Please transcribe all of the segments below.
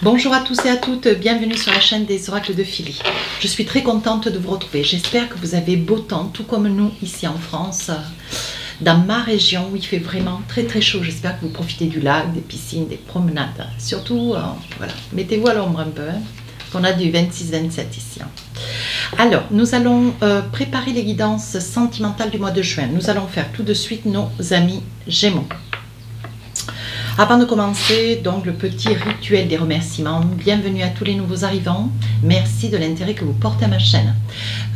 Bonjour à tous et à toutes, bienvenue sur la chaîne des oracles de Philly. Je suis très contente de vous retrouver. J'espère que vous avez beau temps, tout comme nous ici en France. Dans ma région où il fait vraiment très très chaud, j'espère que vous profitez du lac, des piscines, des promenades. Surtout, voilà, mettez-vous à l'ombre un peu, hein, qu'on a du 26-27 ici. Alors, nous allons préparer les guidances sentimentales du mois de juin. Nous allons faire tout de suite nos amis Gémeaux. Avant de commencer, donc le petit rituel des remerciements. Bienvenue à tous les nouveaux arrivants. Merci de l'intérêt que vous portez à ma chaîne,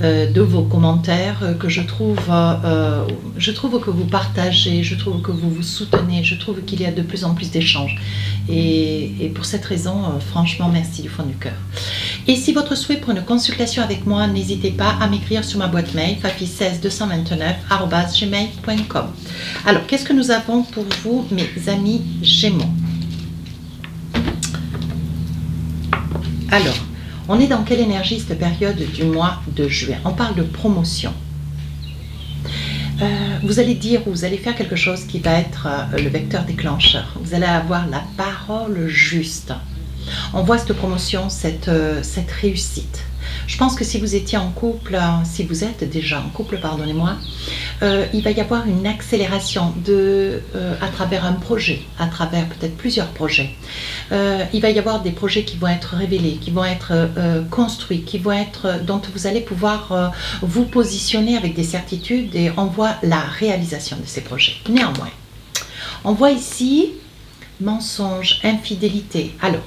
de vos commentaires que je trouve que vous partagez, je trouve que vous vous soutenez, je trouve qu'il y a de plus en plus d'échanges. Et pour cette raison, franchement, merci du fond du cœur. Et si votre souhait pour une consultation avec moi, n'hésitez pas à m'écrire sur ma boîte mail fafi16229@gmail.com. Alors, qu'est-ce que nous avons pour vous, mes amis Gémeaux? Alors, on est dans quelle énergie cette période du mois de juin? On parle de promotion. Vous allez dire ou vous allez faire quelque chose qui va être le vecteur déclencheur. Vous allez avoir la parole juste. On voit cette promotion, cette réussite. Je pense que si vous étiez en couple, si vous êtes déjà en couple, pardonnez-moi, il va y avoir une accélération à travers un projet, à travers peut-être plusieurs projets. Il va y avoir des projets qui vont être révélés, qui vont être construits, dont vous allez pouvoir vous positionner avec des certitudes et on voit la réalisation de ces projets. Néanmoins, on voit ici mensonge, infidélité. Alors,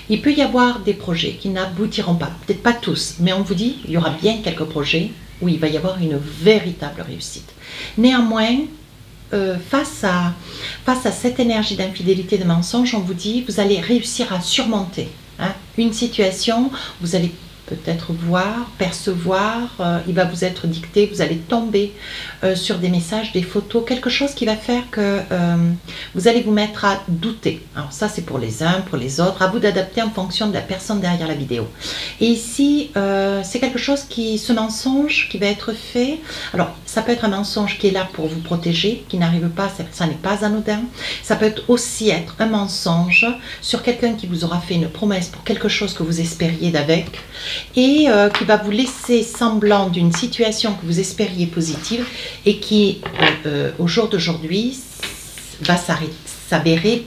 il peut y avoir des projets qui n'aboutiront pas, peut-être pas tous, mais on vous dit il y aura bien quelques projets où il va y avoir une véritable réussite. Néanmoins, face à cette énergie d'infidélité, de mensonge, on vous dit vous allez réussir à surmonter une situation, vous allez peut-être voir, percevoir, il va vous être dicté, vous allez tomber sur des messages, des photos, quelque chose qui va faire que vous allez vous mettre à douter. Alors ça c'est pour les uns, pour les autres, à vous d'adapter en fonction de la personne derrière la vidéo. Et ici, c'est quelque chose ce mensonge qui va être fait, alors ça peut être un mensonge qui est là pour vous protéger, qui n'arrive pas, ça n'est pas anodin. Ça peut aussi être un mensonge sur quelqu'un qui vous aura fait une promesse pour quelque chose que vous espériez d'avec, et qui va vous laisser semblant d'une situation que vous espériez positive et qui, au jour d'aujourd'hui, va s'avérer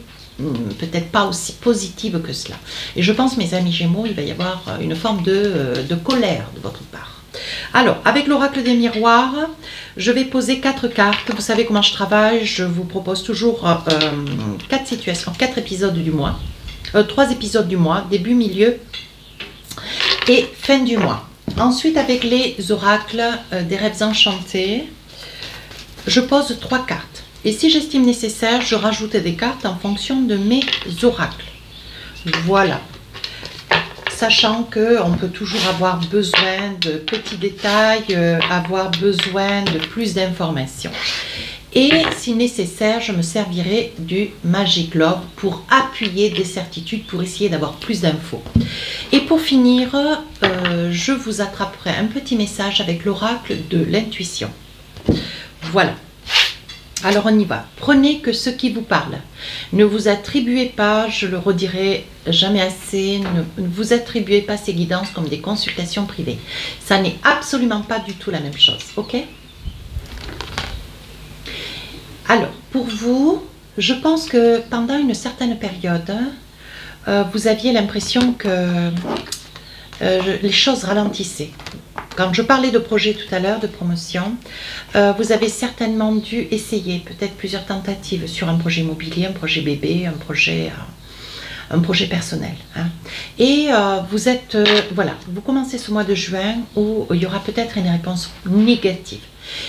peut-être pas aussi positive que cela. Et je pense, mes amis Gémeaux, il va y avoir une forme de colère de votre part. Alors, avec l'oracle des miroirs, je vais poser 4 cartes. Vous savez comment je travaille, je vous propose toujours 4 situations, 4 épisodes du mois, 3 épisodes du mois, début, milieu et fin du mois. Ensuite, avec les oracles des rêves enchantés, je pose 3 cartes. Et si j'estime nécessaire, je rajoute des cartes en fonction de mes oracles. Voilà. Sachant qu'on peut toujours avoir besoin de petits détails, avoir besoin de plus d'informations. Et si nécessaire, je me servirai du Magic Love pour appuyer des certitudes, pour essayer d'avoir plus d'infos. Et pour finir, je vous attraperai un petit message avec l'oracle de l'intuition. Voilà. Alors on y va. Prenez que ce qui vous parle. Ne vous attribuez pas, je le redirai jamais assez, ne vous attribuez pas ces guidances comme des consultations privées. Ça n'est absolument pas du tout la même chose. Ok ? Alors, pour vous, je pense que pendant une certaine période, vous aviez l'impression que les choses ralentissaient. Quand je parlais de projet tout à l'heure, de promotion, vous avez certainement dû essayer peut-être plusieurs tentatives sur un projet immobilier, un projet bébé, un projet personnel. Et voilà, vous commencez ce mois de juin où il y aura peut-être une réponse négative.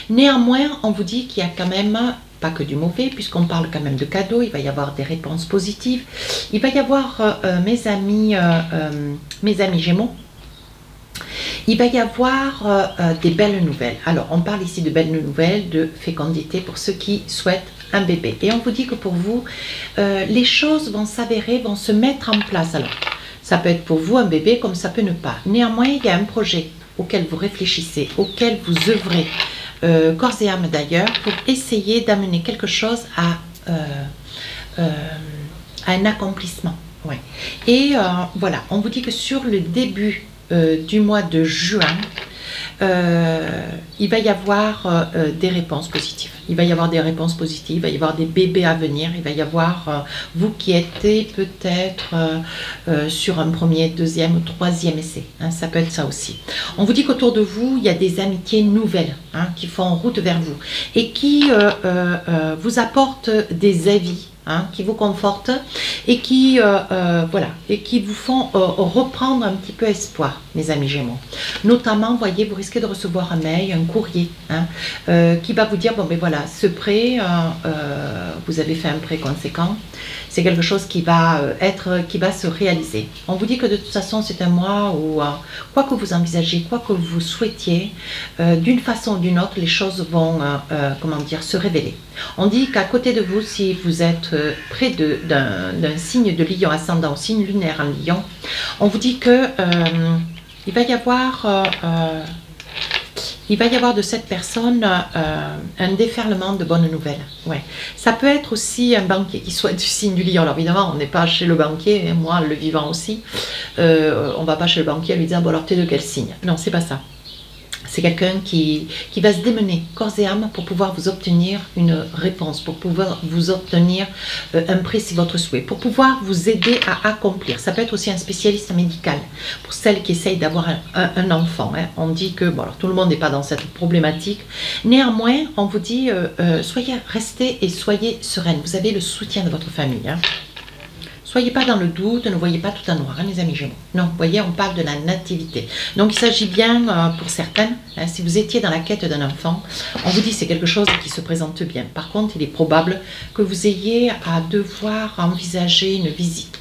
Néanmoins, on vous dit qu'il y a quand même pas que du mauvais, puisqu'on parle quand même de cadeaux, il va y avoir des réponses positives. Il va y avoir, mes amis Gémeaux, il va y avoir des belles nouvelles. Alors, on parle ici de belles nouvelles, de fécondité pour ceux qui souhaitent un bébé. Et on vous dit que pour vous, les choses vont s'avérer, vont se mettre en place. Alors, ça peut être pour vous un bébé comme ça peut ne pas. Néanmoins, il y a un projet auquel vous réfléchissez, auquel vous œuvrez, corps et âme d'ailleurs, pour essayer d'amener quelque chose à un accomplissement. Ouais. Et voilà, on vous dit que sur le début du mois de juin, il va y avoir des réponses positives. Il va y avoir des réponses positives, il va y avoir des bébés à venir, il va y avoir vous qui étiez peut-être sur un premier, deuxième ou troisième essai. Hein, ça peut être ça aussi. On vous dit qu'autour de vous, il y a des amitiés nouvelles hein, qui font en route vers vous et qui vous apportent des avis. Hein, qui vous confortent et qui, voilà, et qui vous font reprendre un petit peu espoir, mes amis Gémeaux. Notamment, voyez, vous risquez de recevoir un mail, un courrier, hein, qui va vous dire, bon ben voilà, ce prêt, vous avez fait un prêt conséquent, c'est quelque chose qui va se réaliser. On vous dit que de toute façon, c'est un mois où, quoi que vous envisagiez, quoi que vous souhaitiez, d'une façon ou d'une autre, les choses vont, comment dire, se révéler. On dit qu'à côté de vous, si vous êtes près d'un signe de lion ascendant, signe lunaire en lion, on vous dit que il va y avoir de cette personne un déferlement de bonnes nouvelles. Ouais. Ça peut être aussi un banquier qui soit du signe du lion. Alors évidemment, on n'est pas chez le banquier, hein, moi le vivant aussi. On ne va pas chez le banquier lui dire, bon alors t'es de quel signe? Non, c'est pas ça. C'est quelqu'un qui va se démener corps et âme pour pouvoir vous obtenir une réponse, pour pouvoir vous obtenir un prêt si votre souhait, pour pouvoir vous aider à accomplir. Ça peut être aussi un spécialiste médical, pour celles qui essayent d'avoir un enfant. Hein. On dit que, bon alors tout le monde n'est pas dans cette problématique, néanmoins on vous dit, restez et soyez sereine, vous avez le soutien de votre famille. Hein. Soyez pas dans le doute, ne voyez pas tout en noir, hein, mes amis Gémeaux. Non, vous voyez, on parle de la nativité. Donc, il s'agit bien, pour certaines, hein, si vous étiez dans la quête d'un enfant, on vous dit que c'est quelque chose qui se présente bien. Par contre, il est probable que vous ayez à devoir envisager une visite,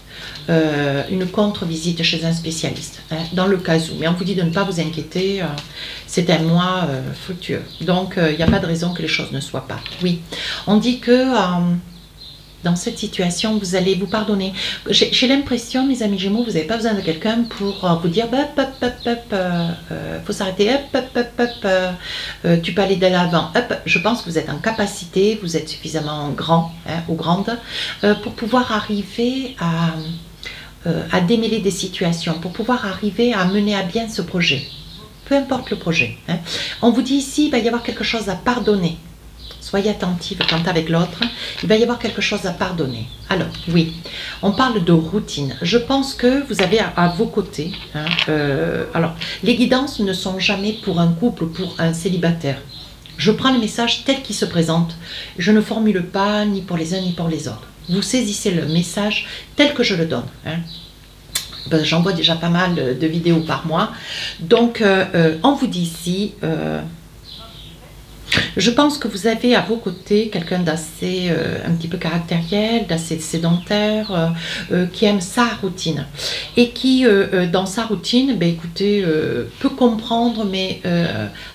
une contre-visite chez un spécialiste, hein, dans le cas où. Mais on vous dit de ne pas vous inquiéter, c'est un mois fructueux. Donc, il n'y a pas de raison que les choses ne soient pas. Oui, on dit que... dans cette situation, vous allez vous pardonner. J'ai l'impression, mes amis Gémeaux, vous n'avez pas besoin de quelqu'un pour vous dire faut s'arrêter, tu peux aller de l'avant. Je pense que vous êtes en capacité, vous êtes suffisamment grand hein, ou grande pour pouvoir arriver à démêler des situations, pour pouvoir arriver à mener à bien ce projet. Peu importe le projet. Hein. On vous dit ici, il va y avoir quelque chose à pardonner. Soyez attentive quand avec l'autre, il va y avoir quelque chose à pardonner. Alors, oui, on parle de routine. Je pense que vous avez à vos côtés, hein, alors, les guidances ne sont jamais pour un couple ou pour un célibataire. Je prends le message tel qu'il se présente. Je ne formule pas ni pour les uns ni pour les autres. Vous saisissez le message tel que je le donne. Hein. Ben, j'envoie déjà pas mal de vidéos par mois. Donc, on vous dit ici... je pense que vous avez à vos côtés quelqu'un d'assez un petit peu caractériel, d'assez sédentaire, qui aime sa routine et qui dans sa routine, ben, écoutez, peut comprendre mais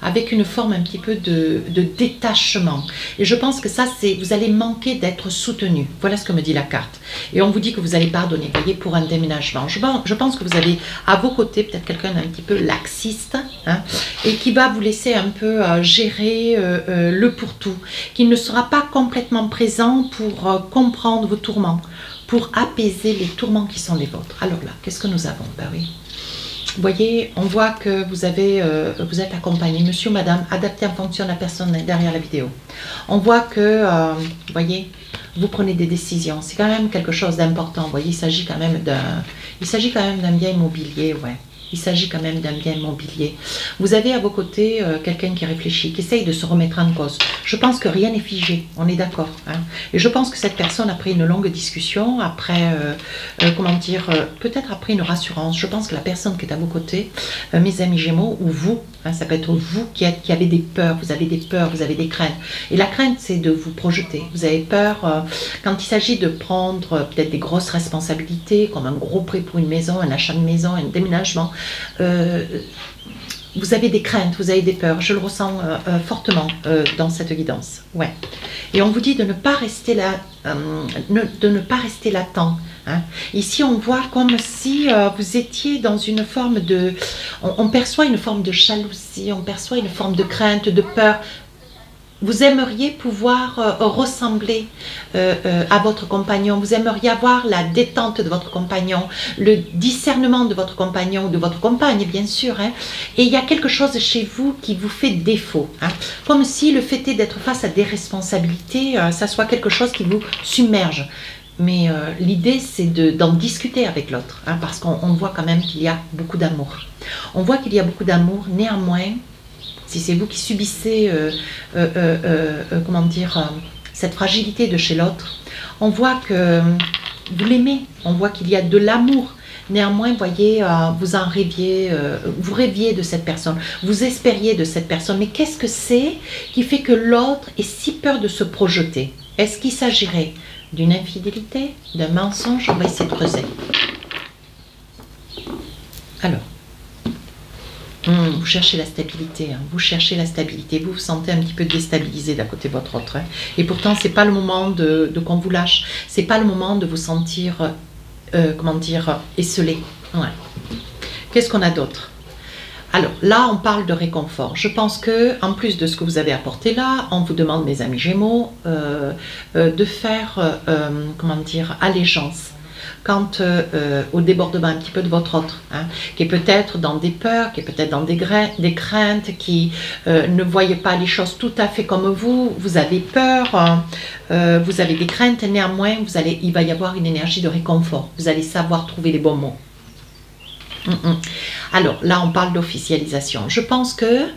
avec une forme un petit peu de détachement. Et je pense que ça, c'est vous allez manquer d'être soutenu. Voilà ce que me dit la carte. Et on vous dit que vous allez pardonner, voyez, pour un déménagement. Je pense que vous avez à vos côtés peut-être quelqu'un d'un petit peu laxiste hein, et qui va vous laisser un peu gérer le pour-tout, qui ne sera pas complètement présent pour comprendre vos tourments, pour apaiser les tourments qui sont les vôtres. Alors là, qu'est-ce que nous avons? Ben oui. Vous voyez, on voit que vous êtes accompagné, monsieur, madame, adapté en fonction de la personne derrière la vidéo. On voit que, vous voyez, vous prenez des décisions. C'est quand même quelque chose d'important. Vous voyez, il s'agit quand même d'un bien immobilier, ouais. Il s'agit quand même d'un bien immobilier. Vous avez à vos côtés quelqu'un qui réfléchit, qui essaye de se remettre en cause. Je pense que rien n'est figé, on est d'accord. Hein. Et je pense que cette personne, après une longue discussion, après, comment dire, peut-être après une rassurance, je pense que la personne qui est à vos côtés, mes amis Gémeaux, ou vous, hein, ça peut être vous qui avez des peurs, vous avez des peurs, vous avez des craintes. Et la crainte, c'est de vous projeter. Vous avez peur quand il s'agit de prendre peut-être des grosses responsabilités, comme un gros prêt pour une maison, un achat de maison, un déménagement. Vous avez des craintes, vous avez des peurs, je le ressens fortement dans cette guidance. Ouais. Et on vous dit de ne pas rester là, de ne pas rester latent. Hein. Ici, on voit comme si vous étiez dans une forme de... On perçoit une forme de jalousie, on perçoit une forme de crainte, de peur. vous aimeriez pouvoir ressembler à votre compagnon, vous aimeriez avoir la détente de votre compagnon, le discernement de votre compagnon ou de votre compagne, bien sûr, hein, et il y a quelque chose chez vous qui vous fait défaut, hein, comme si le fait est d'être face à des responsabilités, ça soit quelque chose qui vous submerge. Mais l'idée, c'est d'en discuter avec l'autre, hein, parce qu'on voit quand même qu'il y a beaucoup d'amour. On voit qu'il y a beaucoup d'amour, néanmoins, si c'est vous qui subissez, comment dire, cette fragilité de chez l'autre, on voit que vous l'aimez, on voit qu'il y a de l'amour. Néanmoins, voyez, vous rêviez de cette personne, vous espériez de cette personne. Mais qu'est-ce que c'est qui fait que l'autre ait si peur de se projeter? Est-ce qu'il s'agirait d'une infidélité, d'un mensonge? On va essayer de creuser. Alors, vous cherchez la stabilité, hein. Vous cherchez la stabilité, vous vous sentez un petit peu déstabilisé d'à côté de votre autre, hein. Et pourtant, ce n'est pas le moment de qu'on vous lâche, ce n'est pas le moment de vous sentir, comment dire, esselé. Ouais. Qu'est-ce qu'on a d'autre? Alors là, on parle de réconfort. Je pense que, en plus de ce que vous avez apporté là, on vous demande, mes amis Gémeaux, de faire, comment dire, allégeance quant au débordement un petit peu de votre autre, hein, qui est peut-être dans des peurs, qui est peut-être dans des craintes, qui ne voyez pas les choses tout à fait comme vous avez peur, vous avez des craintes, néanmoins, il va y avoir une énergie de réconfort, vous allez savoir trouver les bons mots. Alors, là, on parle d'officialisation. Je pense que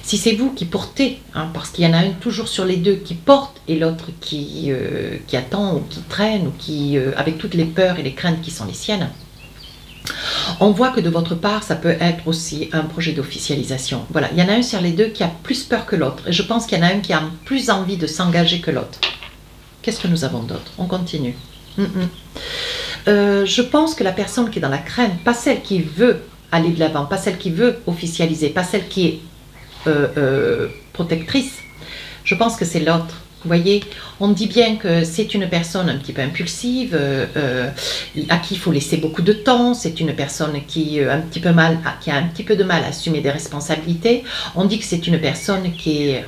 si c'est vous qui portez, hein, parce qu'il y en a un toujours sur les deux qui porte et l'autre qui attend ou qui traîne ou qui, avec toutes les peurs et les craintes qui sont les siennes, on voit que de votre part, ça peut être aussi un projet d'officialisation. Voilà, il y en a un sur les deux qui a plus peur que l'autre. Et je pense qu'il y en a un qui a plus envie de s'engager que l'autre. Qu'est-ce que nous avons d'autre? On continue. Je pense que la personne qui est dans la crainte, pas celle qui veut aller de l'avant, pas celle qui veut officialiser, pas celle qui est protectrice, je pense que c'est l'autre. Vous voyez, on dit bien que c'est une personne un petit peu impulsive, à qui il faut laisser beaucoup de temps, c'est une personne qui a un petit peu de mal à assumer des responsabilités. On dit que c'est une personne qui est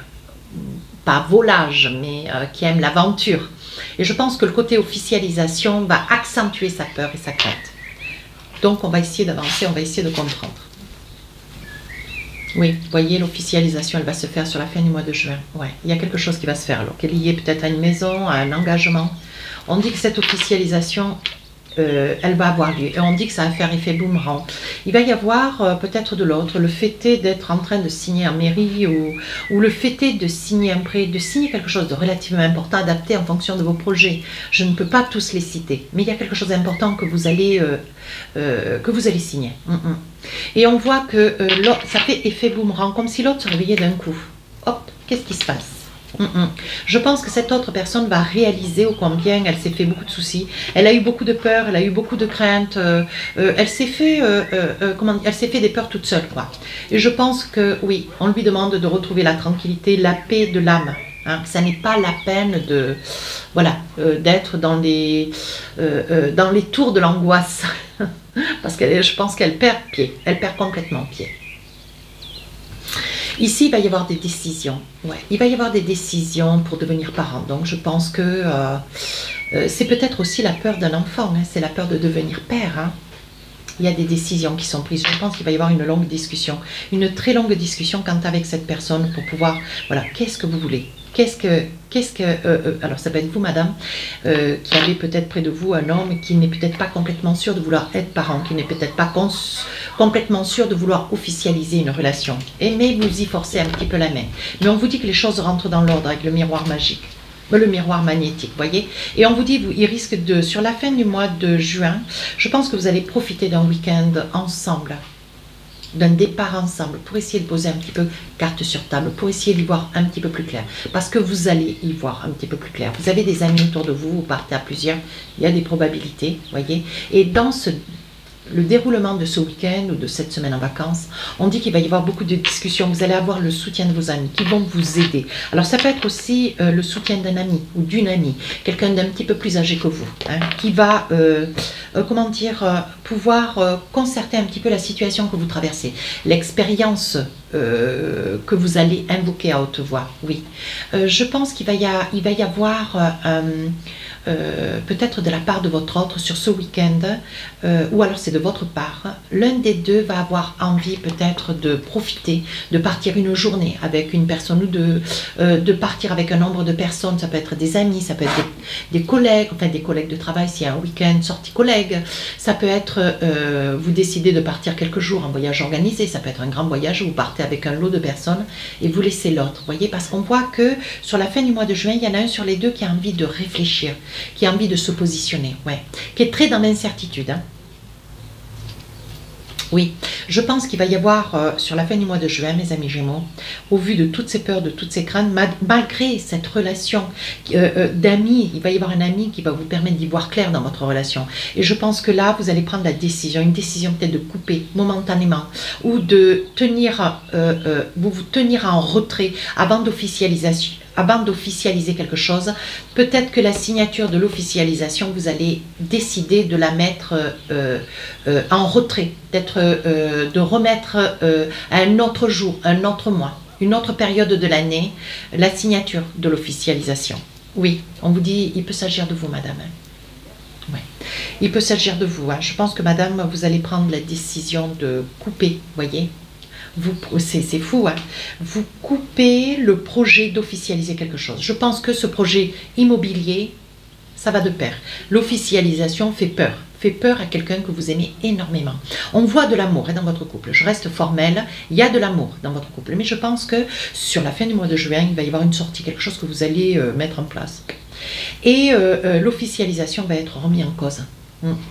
pas volage, mais qui aime l'aventure. Et je pense que le côté officialisation va accentuer sa peur et sa crainte. Donc on va essayer d'avancer, on va essayer de comprendre. Oui, vous voyez, l'officialisation, elle va se faire sur la fin du mois de juin. Ouais, il y a quelque chose qui va se faire, alors qu'elle est liée peut-être à une maison, à un engagement. On dit que cette officialisation, elle va avoir lieu. Et on dit que ça va faire effet boomerang. Il va y avoir peut-être de l'autre, le fait d'être en train de signer en mairie ou le fait de signer un prêt, de signer quelque chose de relativement important, adapté en fonction de vos projets. Je ne peux pas tous les citer, mais il y a quelque chose d'important que vous allez signer. Et on voit que ça fait effet boomerang, comme si l'autre se réveillait d'un coup. Hop, qu'est-ce qui se passe? Je pense que cette autre personne va réaliser ô combien elle s'est fait beaucoup de soucis. Elle a eu beaucoup de peur, elle a eu beaucoup de craintes. Elle s'est fait, elle s'est fait des peurs toute seule, quoi. Et je pense que oui, on lui demande de retrouver la tranquillité, la paix de l'âme. Hein. Ça n'est pas la peine de, voilà, d'être dans les tours de l'angoisse, parce que je pense qu'elle perd pied, elle perd complètement pied. Ici, il va y avoir des décisions. Ouais, il va y avoir des décisions pour devenir parent. Donc, je pense que c'est peut-être aussi la peur d'un enfant. Hein, c'est la peur de devenir père. Hein. Il y a des décisions qui sont prises. Je pense qu'il va y avoir une longue discussion. Une très longue discussion quant avec cette personne pour pouvoir... Voilà, qu'est-ce que vous voulez? Alors ça peut être vous, madame, qui avez peut-être près de vous un homme qui n'est peut-être pas complètement sûr de vouloir être parent, qui n'est peut-être pas complètement sûr de vouloir officialiser une relation. Mais vous y forcez un petit peu la main. Mais on vous dit que les choses rentrent dans l'ordre avec le miroir magique, le miroir magnétique, voyez. Et on vous dit, il risque de, sur la fin du mois de juin, je pense que vous allez profiter d'un week-end ensemble, d'un départ ensemble, pour essayer de poser un petit peu carte sur table, pour essayer d'y voir un petit peu plus clair. Parce que vous allez y voir un petit peu plus clair. Vous avez des amis autour de vous, vous partez à plusieurs, il y a des probabilités, voyez. Et dans ce le déroulement de ce week-end ou de cette semaine en vacances, on dit qu'il va y avoir beaucoup de discussions. Vous allez avoir le soutien de vos amis qui vont vous aider. Alors ça peut être aussi le soutien d'un ami ou d'une amie, quelqu'un d'un petit peu plus âgé que vous, hein, qui va, comment dire, pouvoir concerter un petit peu la situation que vous traversez, l'expérience que vous allez invoquer à haute voix. Oui, je pense qu'il va y avoir peut-être de la part de votre autre sur ce week-end, ou alors c'est de votre part, l'un des deux va avoir envie peut-être de profiter, de partir une journée avec une personne ou de partir avec un nombre de personnes. Ça peut être des amis, ça peut être des collègues, enfin des collègues de travail s'il y a un week-end sortie collègue, ça peut être vous décidez de partir quelques jours en voyage organisé, ça peut être un grand voyage où vous partez avec un lot de personnes et vous laissez l'autre, voyez, parce qu'on voit que sur la fin du mois de juin, il y en a un sur les deux qui a envie de réfléchir, qui a envie de se positionner, ouais, qui est très dans l'incertitude, hein. Oui, je pense qu'il va y avoir sur la fin du mois de juin, mes amis Gémeaux, au vu de toutes ces peurs, de toutes ces craintes, malgré cette relation d'amis, il va y avoir un ami qui va vous permettre d'y voir clair dans votre relation. Et je pense que là, vous allez prendre la décision, une décision peut-être de couper momentanément ou de tenir, vous tenir en retrait avant d'officialisation. Avant d'officialiser quelque chose, peut-être que la signature de l'officialisation, vous allez décider de la mettre en retrait, de remettre à un autre jour, un autre mois, une autre période de l'année, la signature de l'officialisation. Oui, on vous dit, il peut s'agir de vous, madame. Ouais. Il peut s'agir de vous. Hein. Je pense que, madame, vous allez prendre la décision de couper, voyez. C'est fou, hein. Vous coupez le projet d'officialiser quelque chose. Je pense que ce projet immobilier, ça va de pair. L'officialisation fait peur à quelqu'un que vous aimez énormément. On voit de l'amour dans votre couple. Je reste formelle, il y a de l'amour dans votre couple. Mais je pense que sur la fin du mois de juin, il va y avoir une sortie, quelque chose que vous allez mettre en place. Et l'officialisation va être remise en cause.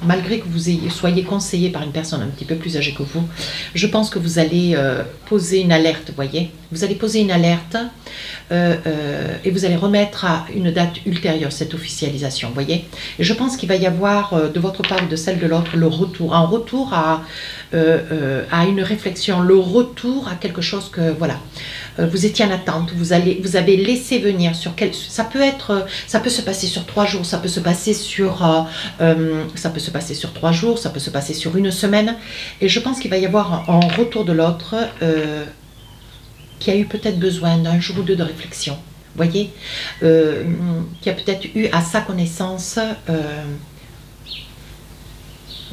Malgré que vous soyez conseillé par une personne un petit peu plus âgée que vous, je pense que vous allez poser une alerte, vous voyez. Vous allez poser une alerte et vous allez remettre à une date ultérieure cette officialisation, vous voyez. Et je pense qu'il va y avoir de votre part ou de celle de l'autre un retour à une réflexion, le retour à quelque chose que, voilà, vous étiez en attente, vous avez laissé venir sur ça peut se passer sur 3 jours, ça peut se passer sur 3 jours, ça peut se passer sur une semaine, et je pense qu'il va y avoir un retour de l'autre qui a eu peut-être besoin d'un jour ou deux de réflexion, vous voyez, qui a peut-être eu à sa connaissance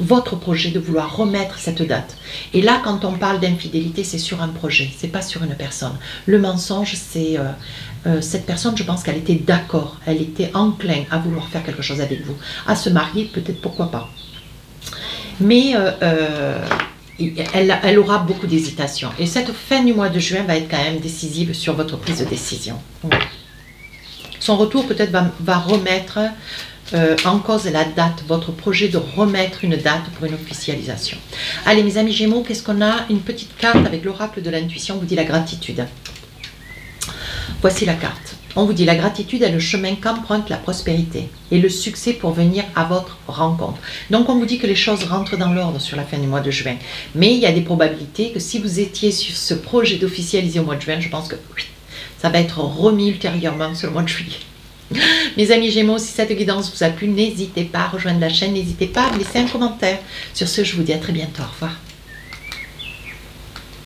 votre projet de vouloir remettre cette date. Et là, quand on parle d'infidélité, c'est sur un projet, c'est pas sur une personne. Le mensonge, c'est cette personne, je pense qu'elle était d'accord, elle était enclin à vouloir faire quelque chose avec vous, à se marier, peut-être, pourquoi pas. Mais elle aura beaucoup d'hésitation. Et cette fin du mois de juin va être quand même décisive sur votre prise de décision. Son retour peut-être va remettre en cause la date, votre projet de remettre une date pour une officialisation. Allez, mes amis Gémeaux, qu'est-ce qu'on a? Une petite carte avec l'oracle de l'intuition, on vous dit la gratitude. Voici la carte. On vous dit la gratitude est le chemin qu'emprunte la prospérité et le succès pour venir à votre rencontre. Donc on vous dit que les choses rentrent dans l'ordre sur la fin du mois de juin. Mais il y a des probabilités que si vous étiez sur ce projet d'officialiser au mois de juin, je pense que oui, ça va être remis ultérieurement sur le mois de juillet. Mes amis Gémeaux, si cette guidance vous a plu, n'hésitez pas à rejoindre la chaîne, n'hésitez pas à me laisser un commentaire. Sur ce, je vous dis à très bientôt. Au revoir.